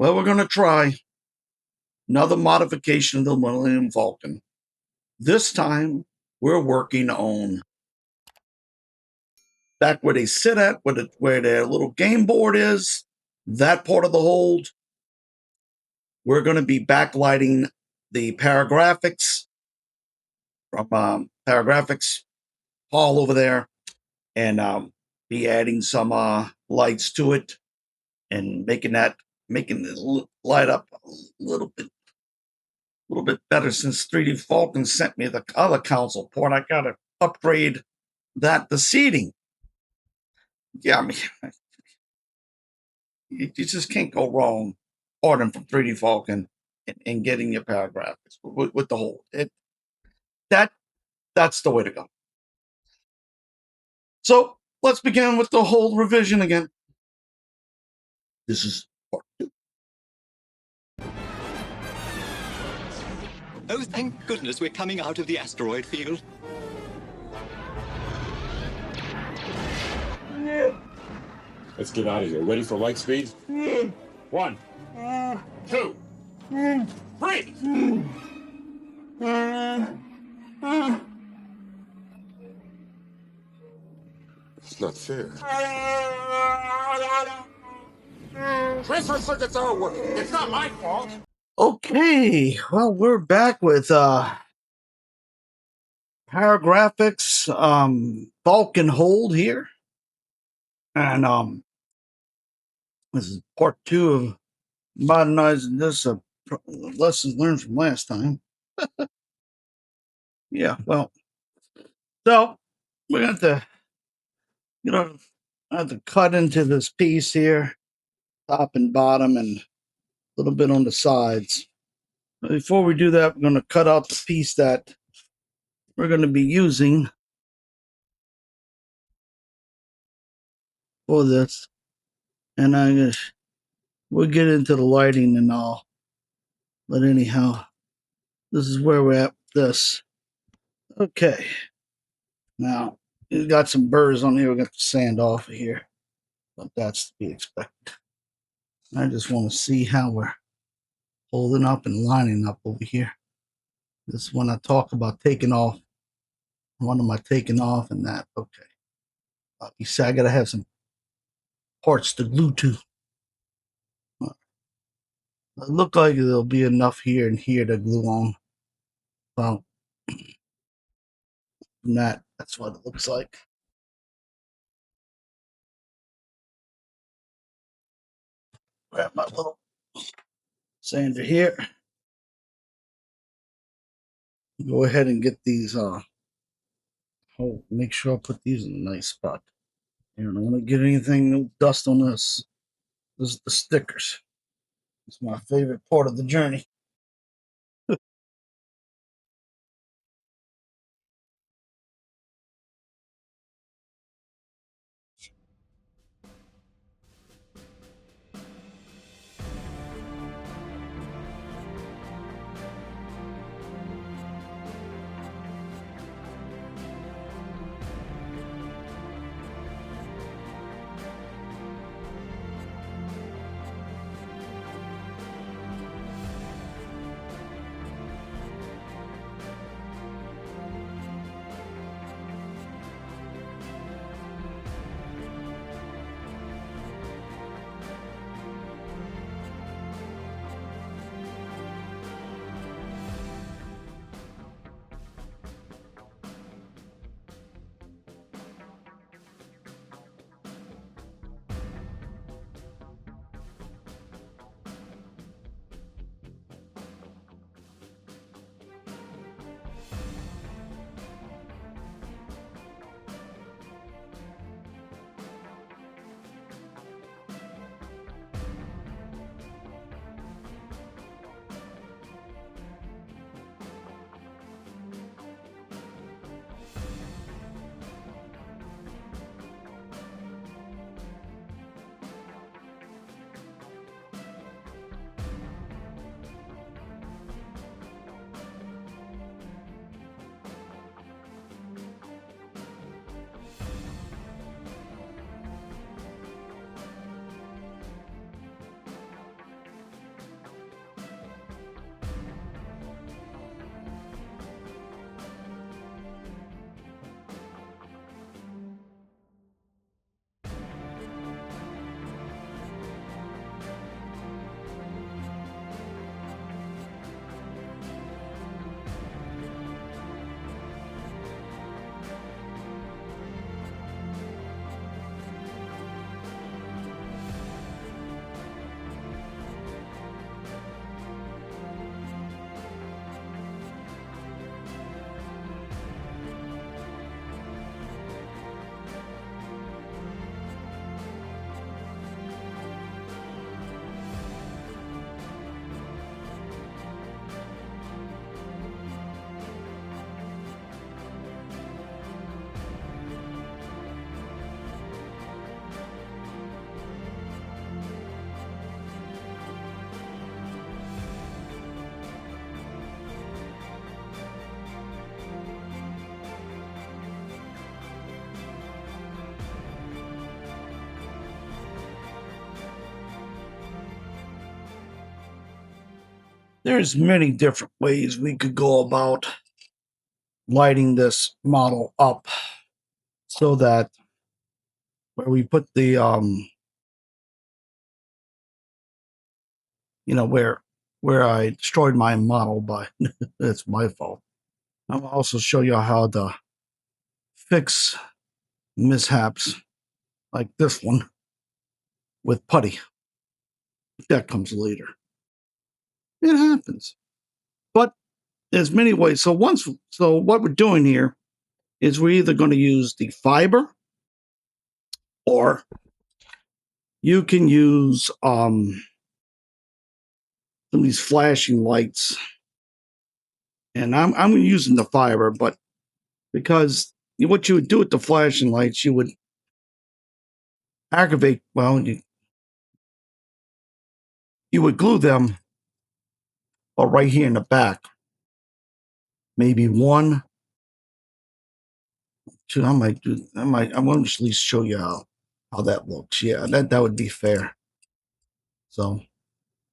Well, we're going to try another modification of the Millennium Falcon. This time, we're working on back where they sit at, where their little game board is, that part of the hold. We're going to be backlighting the Paragrafix from Paragrafix all over there, and be adding some lights to it and making it light up a little bit better. Since 3D Falcon sent me the color console port, I gotta upgrade the seating. Yeah, I mean, you just can't go wrong ordering from 3D Falcon and getting your Paragrafix with the whole. That's the way to go. So let's begin with the whole revision again. This is part 2. Oh, thank goodness we're coming out of the asteroid field. Let's get out of here. Ready for light speed? 1, 2, 3. It's not fair. Transfer circuits are working. It's not my fault. Okay, well, we're back with Paragrafix Falcon hold here. And this is part 2 of modernizing this lessons learned from last time. Yeah, well, so we're going to have to cut into this piece here, top and bottom, and a little bit on the sides. Before we do that, we're going to cut out the piece that we're going to be using for this, and we'll get into the lighting and all. But anyhow, this is where we're at with this. Okay, now we've got some burrs on here. We're going to sand off of here, but that's to be expected. I just want to see how we're holding up and lining up over here. This is when I talk about taking off. What am I taking off and that? Okay. You see, I got to have some parts to glue to. It look like there'll be enough here and here to glue on. Well, that's what it looks like. Grab my little sander here. Go ahead and get these make sure I put these in a nice spot. I don't want to get no dust on this. This is the stickers. It's my favorite part of the journey. there's many different ways we could go about lighting this model up so that where we put the you know, where I destroyed my model by it's my fault. I'll also show you how to fix mishaps like this one with putty. That comes later. It happens. But there's many ways. So what we're doing here is we're either going to use the fiber, or you can use some of these flashing lights. And I'm using the fiber, but because what you would do with the flashing lights, you would aggravate, well, you would glue them right here in the back. Maybe one, two. I'm going to at least show you how that looks. Yeah, that would be fair. So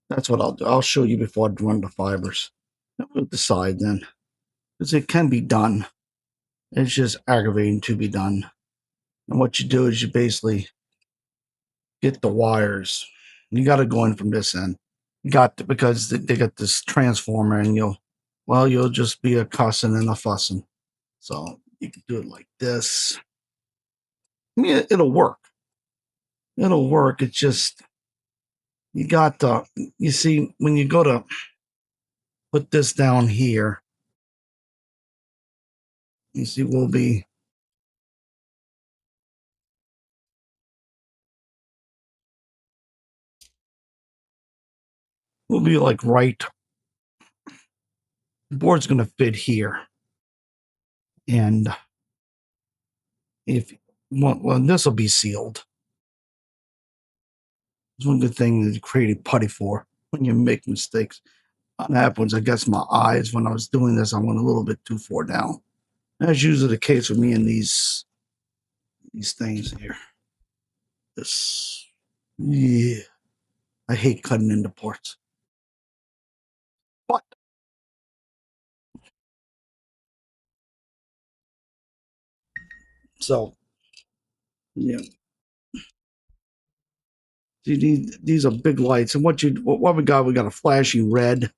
that's what I'll do. I'll show you before I run the fibers. We'll decide then, because it can be done. It's just aggravating to be done. And what you do is you basically get the wires. You got to go in from this end. You got to, because they got this transformer, and you'll just be a cussing and a fussing. So you can do it like this. I mean, it'll work. It'll work. It's just, you got to, you see, when you go to put this down here, you see, we'll be like right, the board's going to fit here. And if, well, this will be sealed. It's one good thing that you created putty for when you make mistakes. That happens, I guess, my eyes, when I was doing this, I went a little bit too far down. That's usually the case with me in these things here. This, yeah, I hate cutting into parts. But so, yeah. See, these are big lights, and what we got a flashing red,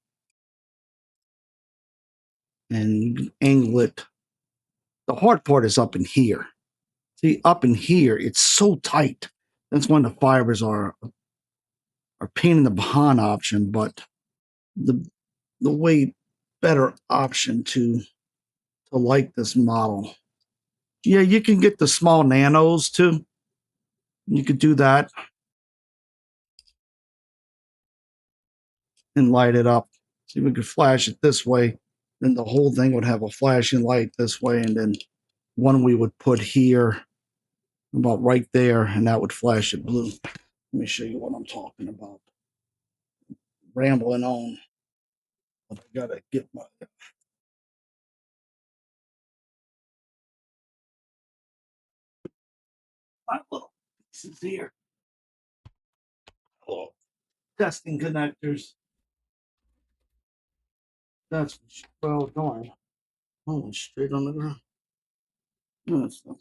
and angle it. The hard part is up in here. See, up in here, it's so tight. That's when the fibers are pain in the behind option, but the way better option to light this model. Yeah, you can get the small nanos too. You could do that and light it up. See, we could flash it this way, then the whole thing would have a flashing light this way, and then one we would put here, about right there, and that would flash it blue. Let me show you what I'm talking about. Rambling on, but I gotta get my little pieces here. Little testing connectors. That's well darn. Oh, straight on the ground. No, it's not.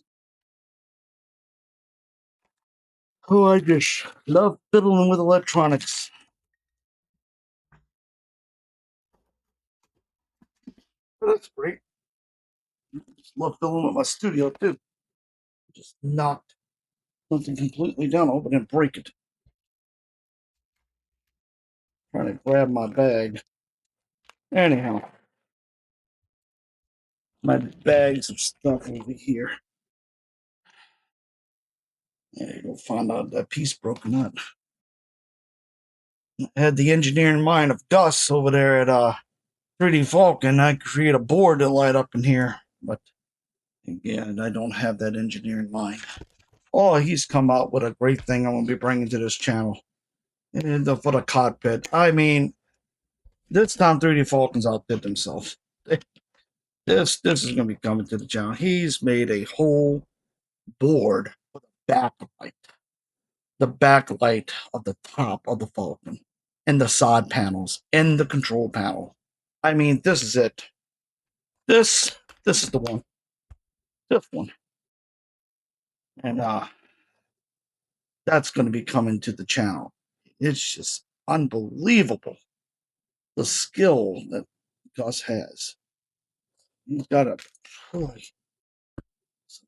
Oh, I just love fiddling with electronics. But that's great. I just love fiddling with my studio too. Just knocked something completely down. I hope I didn't break it. Trying to grab my bag. Anyhow, my bags of stuff over here. Yeah, you'll find out that piece broken up. I had the engineering mind of Gus over there at 3D Falcon. I could create a board to light up in here, but again, I don't have that engineering mind. Oh, he's come out with a great thing I'm going to be bringing to this channel. And for the cockpit. I mean, this time 3D Falcons outdid themselves. This is going to be coming to the channel. He's made a whole board with a backlight. The backlight of the top of the Falcon. and the sod panels and the control panel. I mean, this is it. This is the one. This one. And that's going to be coming to the channel. It's just unbelievable the skill that Gus has. He's got a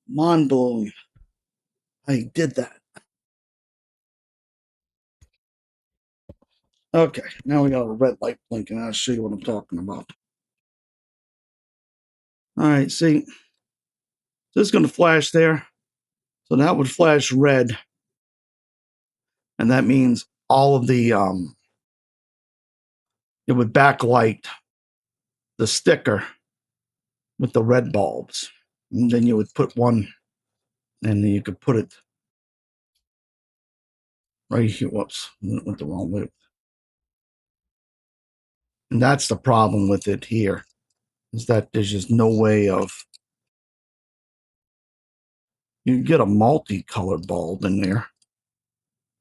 mind blowing. I did that. Okay, now we got a red light blinking. I'll show you what I'm talking about. All right, see, this is going to flash there. So that would flash red. And that means all of the, it would backlight the sticker with the red bulbs. And then you would put one, and then you could put it right here. Whoops, went the wrong way. And that's the problem with it here, is that there's just no way of, you can get a multicolored bulb in there.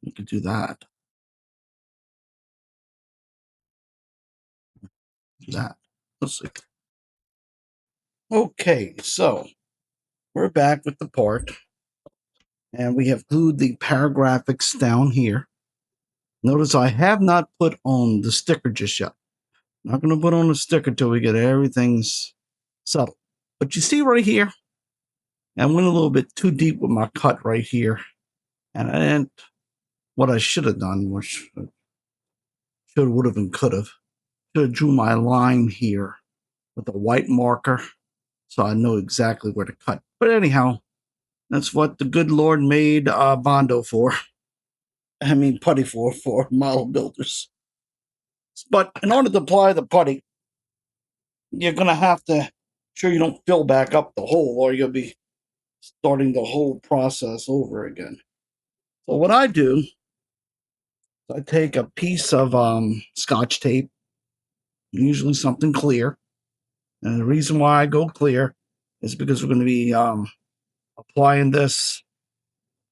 You could do that. Do that. Let's see. Okay, so we're back with the part, and we have glued the Paragrafix down here. Notice I have not put on the sticker just yet. Not going to put on the sticker till we get everything's settled. But you see right here, I went a little bit too deep with my cut right here. And I didn't, what I should have done, which should, would have, and could have, should have drew my line here with a white marker so I know exactly where to cut. But anyhow, that's what the good Lord made Bondo for. I mean, putty for model builders. But in order to apply the putty, you're going to have to sure you don't fill back up the hole, or you'll be starting the whole process over again. So what I do is I take a piece of Scotch tape, usually something clear. And the reason why I go clear is because we're going to be applying this,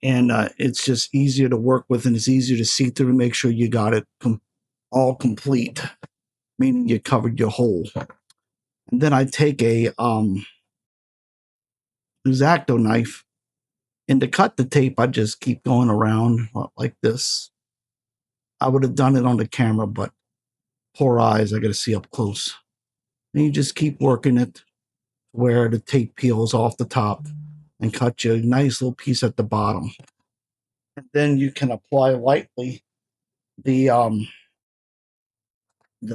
and it's just easier to work with, and it's easier to see through and make sure you got it all complete, meaning you covered your hole. And then I take a X-Acto knife, and to cut the tape, I just keep going around like this. I would have done it on the camera, but poor eyes, I got to see up close. And you just keep working it where the tape peels off the top and cut you a nice little piece at the bottom. And then you can apply lightly the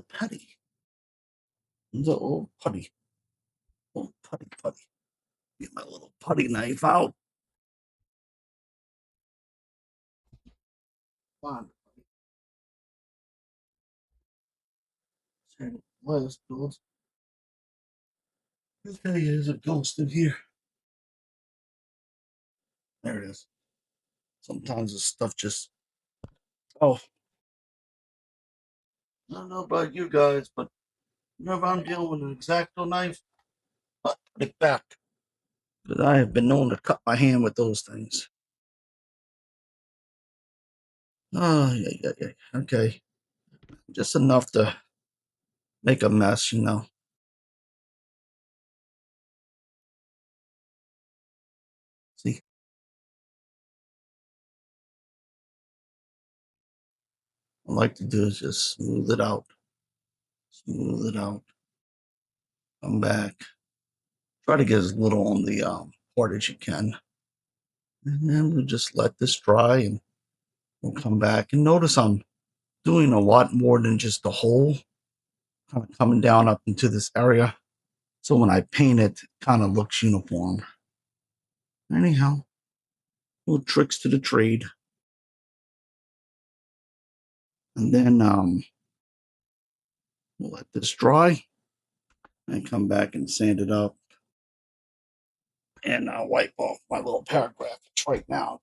putty. The old putty. Old putty. Get my little putty knife out. Fine. Last build. Okay, there's a ghost in here. There it is. Sometimes this stuff just. Oh. I don't know about you guys, but whenever I'm dealing with an X-Acto knife, I put it back. Because I have been known to cut my hand with those things. Oh, yeah. Okay. Just enough to make a mess, you know. See? What I like to do is just smooth it out. Smooth it out. Come back. Try to get as little on the part as you can. And then we'll just let this dry, and we'll come back. And notice I'm doing a lot more than just the hole. Kind of coming down up into this area. So when I paint it, it kind of looks uniform. Anyhow, little tricks to the trade. And then we'll let this dry and come back and sand it up. And I'll wipe off my little Paragrafix right now.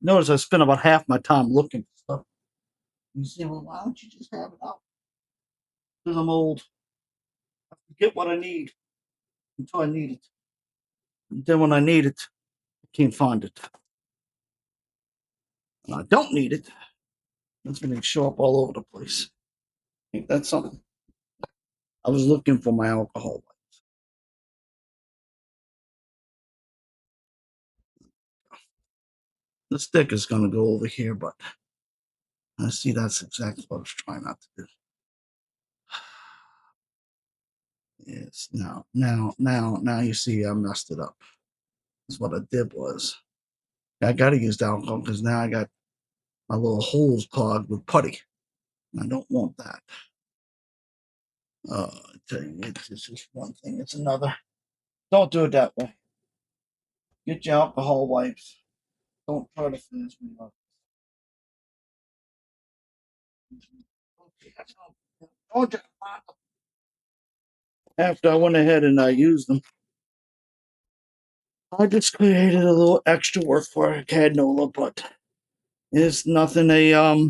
Notice I spent about half my time looking for stuff. You say, well, why don't you just have it out? Because I'm old. I forget what I need until I need it. And then when I need it, can't find it. And I don't need it. It's going to show up all over the place. Ain't that something? I was looking for my alcohol. The stick is going to go over here, but I see that's exactly what I was trying not to do. Yes, now you see I messed it up. That's what I did was I got to use the alcohol because now I got my little holes clogged with putty. I don't want that. I tell you, it's just one thing, it's another. Don't do it that way. Get your alcohol wipes. Don't try to finish me up. After I went ahead and I used them, I just created a little extra work for a canola, but it's nothing a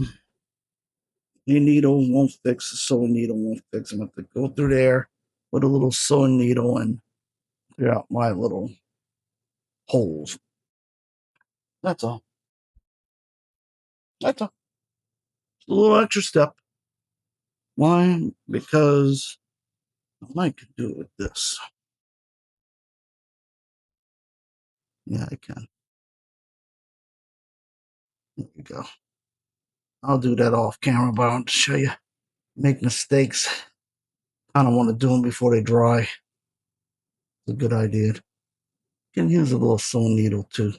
needle won't fix. A sewing needle won't fix. I'm going to go through there with a little sewing needle and clear out my little holes. That's all. That's all. It's a little extra step. Why? Because I might could do it with this. Yeah, I can. There we go. I'll do that off camera, but I want to show you. Make mistakes. I don't want to do them before they dry. It's a good idea. You can use a little sewing needle too.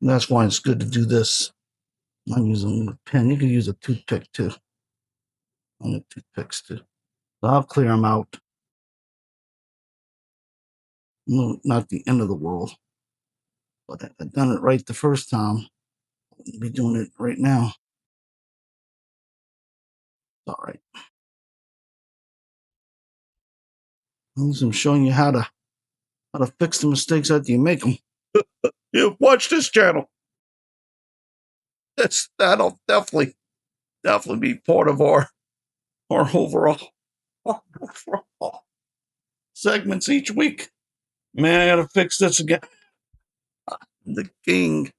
And that's why it's good to do this. I'm using a pen. You can use a toothpick too. On the toothpicks too. So I'll clear them out. No, not the end of the world. But I've done it right the first time. I'll be doing it right now. It's all right. I'm showing you how to fix the mistakes after you make them. You watch this channel. That'll definitely be part of our overall segments each week. Man, I gotta fix this again. The king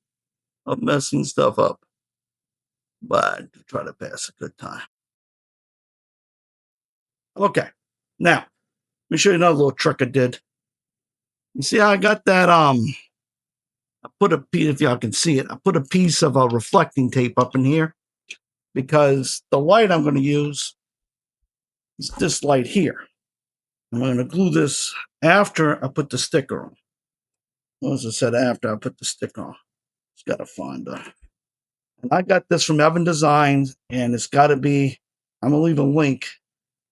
of messing stuff up, but to try to pass a good time. Okay, now let me show you another little trick I did. You see how I got that I put a piece, if y'all can see it, I put a piece of a reflecting tape up in here because the light I'm going to use is this light here. I'm going to glue this after I put the sticker on. As I said, after I put the sticker on. Just got to find and I got this from Evan Designs, and it's got to be, I'm going to leave a link.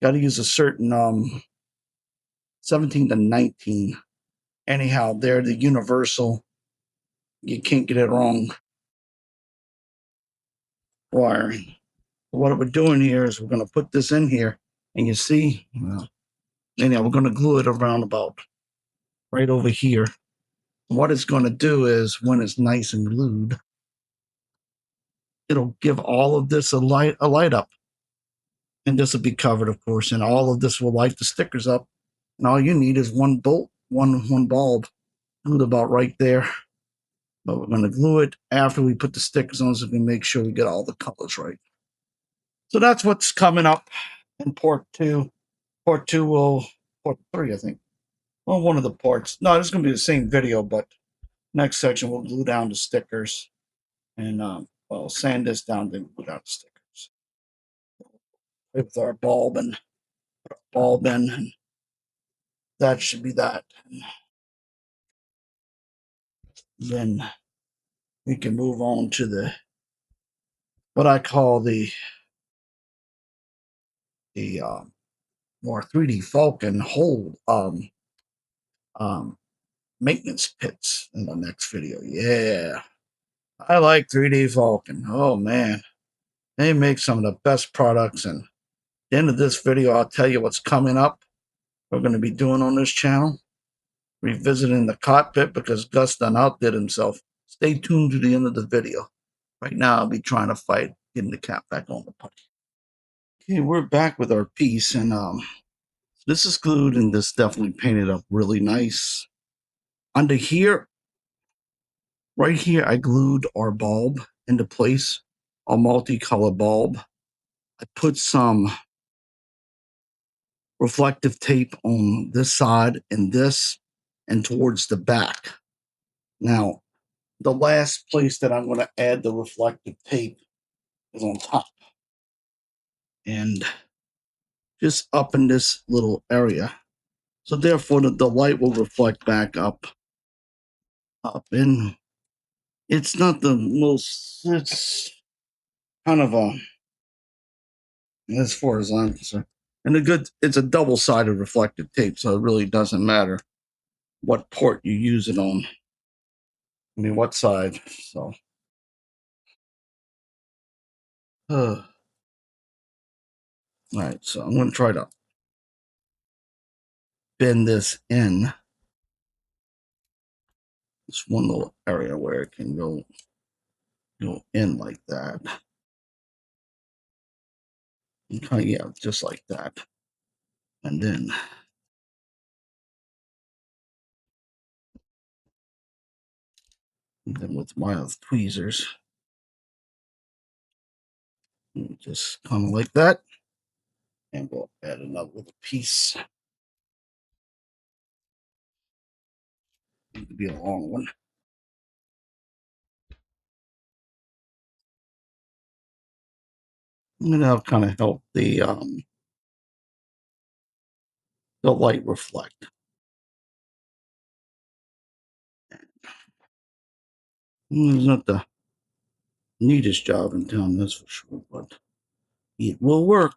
Got to use a certain 17 to 19. Anyhow, they're the universal. You can't get it wrong. Wiring. What we're doing here is we're going to put this in here, and you see, anyhow, we're going to glue it around about right over here. What it's going to do is, when it's nice and glued, it'll give all of this a light up, and this will be covered, of course, and all of this will light the stickers up. And all you need is one bolt, one bulb, glued about right there. But we're going to glue it after we put the stickers on, so we can make sure we get all the colors right. So that's what's coming up in part 2. Part 2 will, part 3, I think. Well, one of the parts. No, it's going to be the same video, but next section we'll glue down the stickers and well, sand this down, then glue down the stickers with our bulb and and that should be that. Then we can move on to the what I call the more 3D Falcon hold maintenance pits in the next video. Yeah, I like 3D Falcon. Oh man, they make some of the best products. And at the end of this video, I'll tell you what's coming up. We're going to be doing on this channel, revisiting the cockpit because Gus done outdid himself. Stay tuned to the end of the video. Right now, I'll be trying to fight getting the cap back on the putty. Okay, we're back with our piece, and this is glued, and this definitely painted up really nice. Under here, right here, I glued our bulb into place, a multicolor bulb. I put some reflective tape on this side and this, and towards the back. Now, the last place that I'm going to add the reflective tape is on top, and just up in this little area. So therefore, the light will reflect back up, and it's not the most. It's kind of a, as far as I'm concerned, and it's a double-sided reflective tape, so it really doesn't matter what port you use it on. I mean, what side? So, all right. So I'm going to try to bend this in. This one little area where it can go in like that. And kind of, yeah, just like that. And then with my tweezers, just kind of like that. And we'll add another little piece. It could be a long one. And that'll kind of help the light reflect. It's not the neatest job in town, that's for sure, but it will work.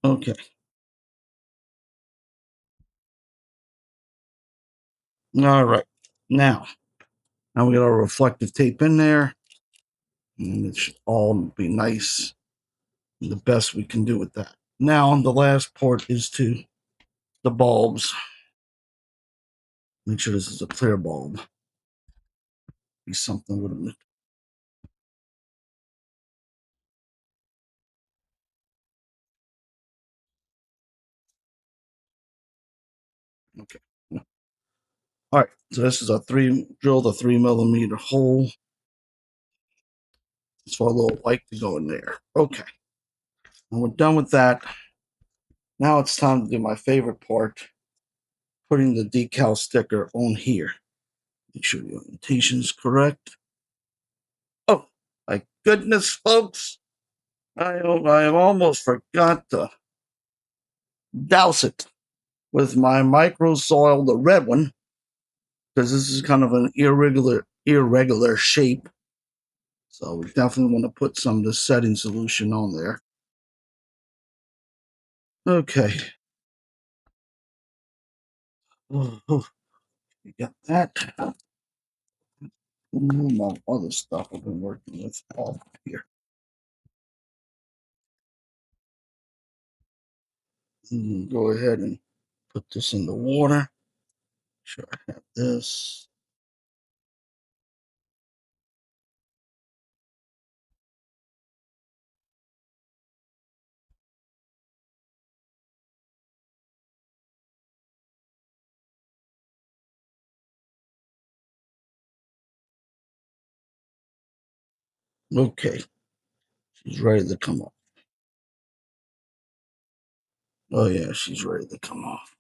Okay. All right. Now we got our reflective tape in there, and it should all be nice. And the best we can do with that. Now the last part is to the bulbs. Make sure this is a clear bulb. Be something with it. Okay. All right. So this is drilled a 3mm hole. It's for a little light to go in there. Okay. And we're done with that. Now it's time to do my favorite part, putting the decal sticker on here. Make sure the orientation is correct. Oh, my goodness, folks. I almost forgot to douse it with my micro soil, the red one, because this is kind of an irregular shape. So we definitely want to put some of the setting solution on there. Okay. You got that. Move my other stuff I've been working with off here. Go ahead and put this in the water. Sure, I have this. Okay, she's ready to come off. Oh yeah, she's ready to come off.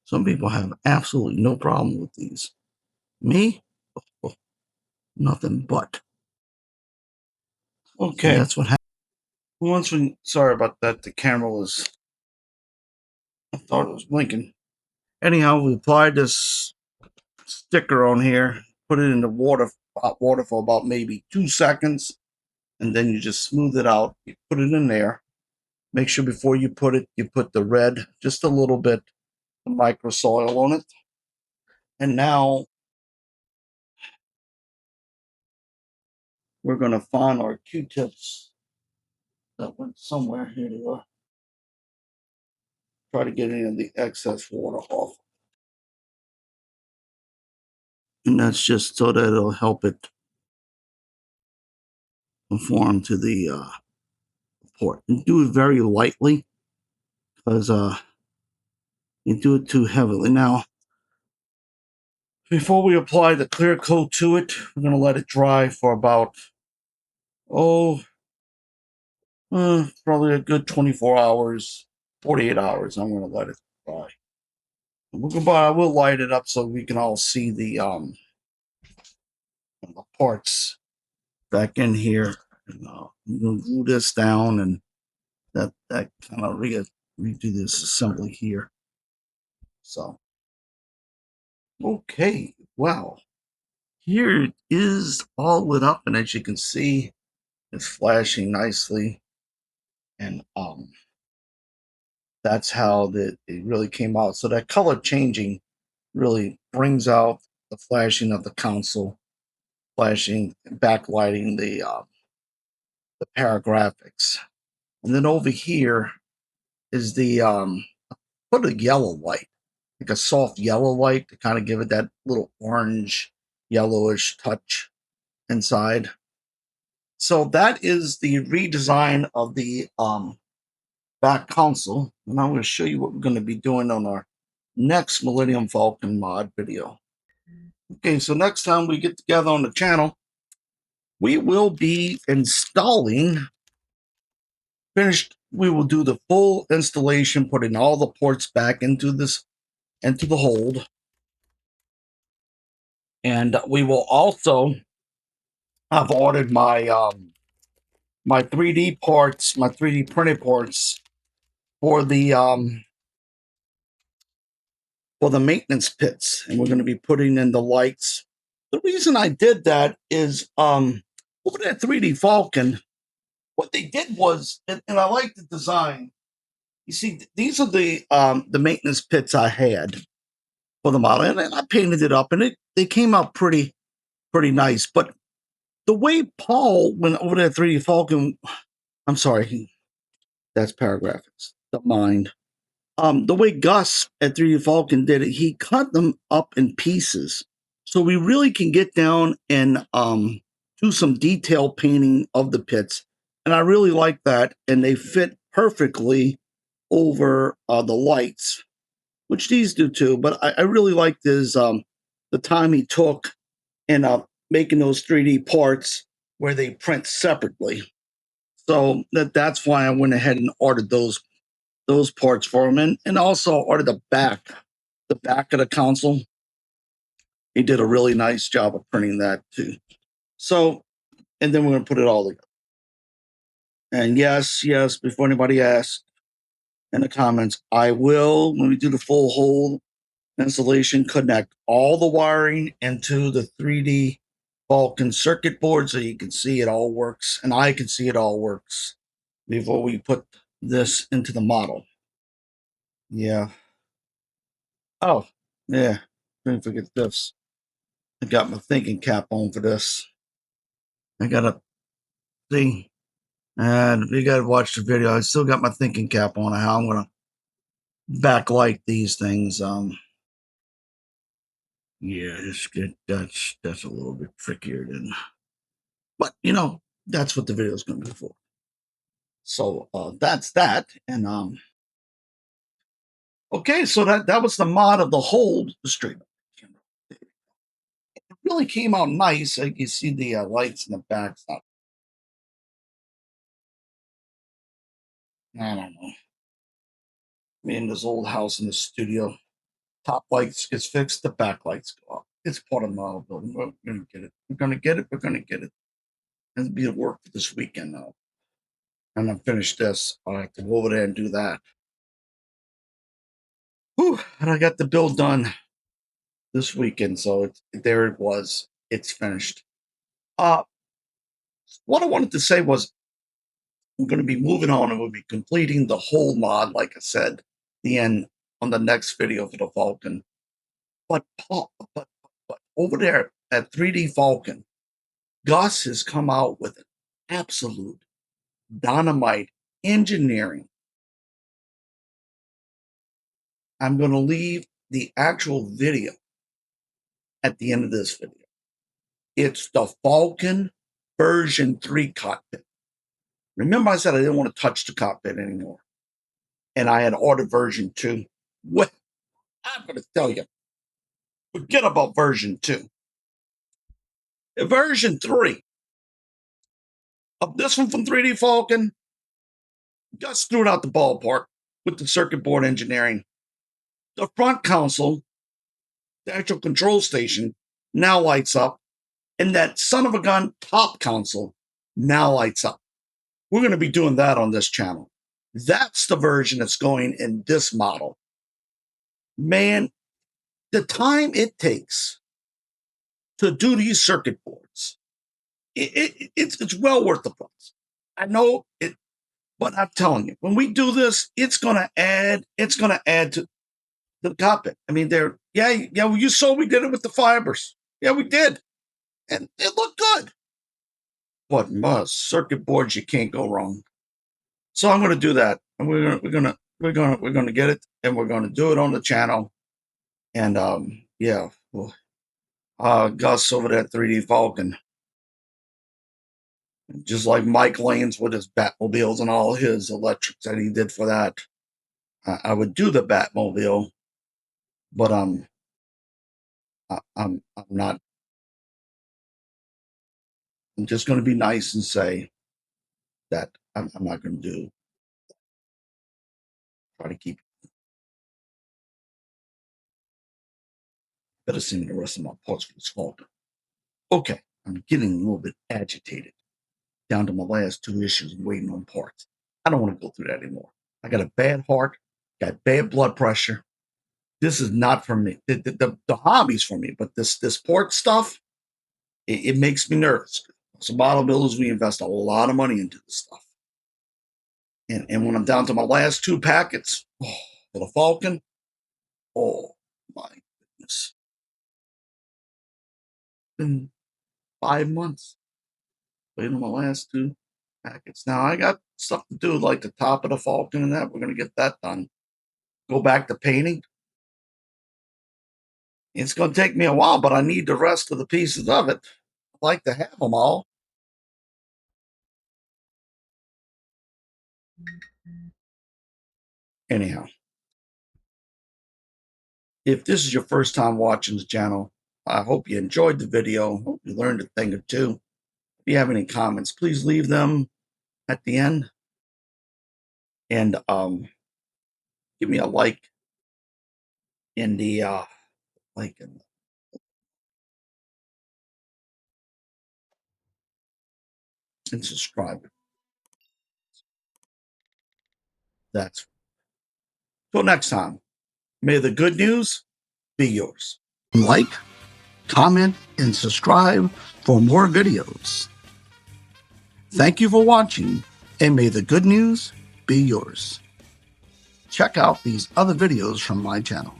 Some people have absolutely no problem with these. Me? Oh, nothing but. Okay. And that's what happened. Sorry about that. The camera was, I thought it was blinking. Anyhow, we applied this sticker on here, put it in the hot water for about maybe 2 seconds, and then you just smooth it out. You put it in there. Make sure before you put it, you put the red, just a little bit, the micro soil on it. And now we're going to find our Q-tips that went somewhere. Here they are. Try to get any of the excess water off. And that's just so that it'll help it conform to the port. And do it very lightly, because you do it too heavily. Now, before we apply the clear coat to it, we're going to let it dry for about, probably a good 24 hours, 48 hours. I'm going to let it dry. I will light it up so we can all see the parts back in here. And, I'm going to glue this down, and that kind of redo this assembly here. So, okay, wow. Here it is all lit up, and as you can see, it's flashing nicely. And that's how it really came out. So that color changing really brings out the flashing of the console, flashing, backlighting the Paragrafix. And then over here is the put a yellow light, like a soft yellow light, to kind of give it that little orange yellowish touch inside. So that is the redesign of the back console, and I'm going to show you what we're going to be doing on our next Millennium Falcon mod video. Okay, so next time we get together on the channel, we will be installing, we will do the full installation, putting all the ports back into the hold. And we will also, I've ordered my my 3D parts, my 3D printed parts for the maintenance pits, and we're going to be putting in the lights. The reason I did that is over that 3D Falcon, what they did was, and I like the design. You see, these are the maintenance pits I had for the model, and I painted it up, and they came out pretty nice. But the way Paul went over that 3D Falcon, I'm sorry, that's Paragrafix, don't mind. The way Gus at 3D Falcon did it, he cut them up in pieces. So we really can get down and do some detail painting of the pits. And I really like that. And they fit perfectly over the lights, which these do too. But I really like this, the time he took in making those 3D parts where they print separately. So that's why I went ahead and ordered those parts for him, and also ordered the back of the console. He did a really nice job of printing that too. So, and then we're going to put it all together. And yes, before anybody asks in the comments, I will, when we do the full hold installation, connect all the wiring into the 3D Falcon circuit board so you can see it all works, and I can see it all works before we put this into the model. Yeah. Oh, yeah. Didn't forget this. I got my thinking cap on for this. I gotta see, and you gotta watch the video. I still got my thinking cap on how I'm gonna backlight these things. Yeah, that's a little bit trickier than, but that's what the video is gonna be for. So that's that, and okay, so that was the mod of the hold straight. It really came out nice. Like you see the lights in the back. I don't know. Me in this old house in the studio. Top lights gets fixed, the back lights go up. It's part of the model building. We're gonna get it. We're gonna get it. We're gonna get it. It'll be at work this weekend now. And I'm finished this. I'll have to go over there and do that. Whew, and I got the build done this weekend, so there it was. It's finished. What I wanted to say was we're going to be moving on, and we'll be completing the whole mod, like I said, the end on the next video for the Falcon. But over there at 3D Falcon, Gus has come out with an absolute dynamite engineering. I'm going to leave the actual video at the end of this video. It's the Falcon version 3 cockpit. Remember I said I didn't want to touch the cockpit anymore. And I had ordered version 2. Well, I'm going to tell you, forget about version 2. Version 3 of this one from 3D Falcon just threw it out the ballpark with the circuit board engineering. The front console, the actual control station, now lights up, and that son of a gun top console now lights up. We're going to be doing that on this channel. That's the version that's going in this model. Man, the time it takes to do these circuit boards, it's well worth the price. I know it, but I'm telling you, when we do this, it's going to add to the cockpit. I mean, well, you saw we did it with the fibers. Yeah, we did. And it looked good. But circuit boards, you can't go wrong. So I'm going to do that. And we're going to get it, and we're going to do it on the channel. And yeah, well, Gus over there at 3D Falcon, just like Mike Lanes with his Batmobiles and all his electrics that he did for that. I would do the Batmobile, but I'm not. I'm just going to be nice and say that I'm not going to do. Try to keep. Better see me the rest of my parts for this Falcon. Okay, I'm getting a little bit agitated. Down to my last 2 issues waiting on parts. I don't want to go through that anymore. I got a bad heart, got bad blood pressure. This is not for me. The hobby's for me, but this port stuff, it makes me nervous. So bottle builders, we invest a lot of money into this stuff. And when I'm down to my last 2 packets for the Falcon, oh my goodness. Been 5 months waiting on my last 2 packets. Now I got stuff to do, like the top of the Falcon and that. We're going to get that done. Go back to painting. It's going to take me a while, but I need the rest of the pieces of it. I'd like to have them all. Anyhow, if this is your first time watching the channel, I hope you enjoyed the video. Hope you learned a thing or two. If you have any comments, please leave them at the end. And give me a like in the and subscribe. That's till next time. May the good news be yours. Like, comment, and subscribe for more videos. Thank you for watching, and may the good news be yours. Check out these other videos from my channel.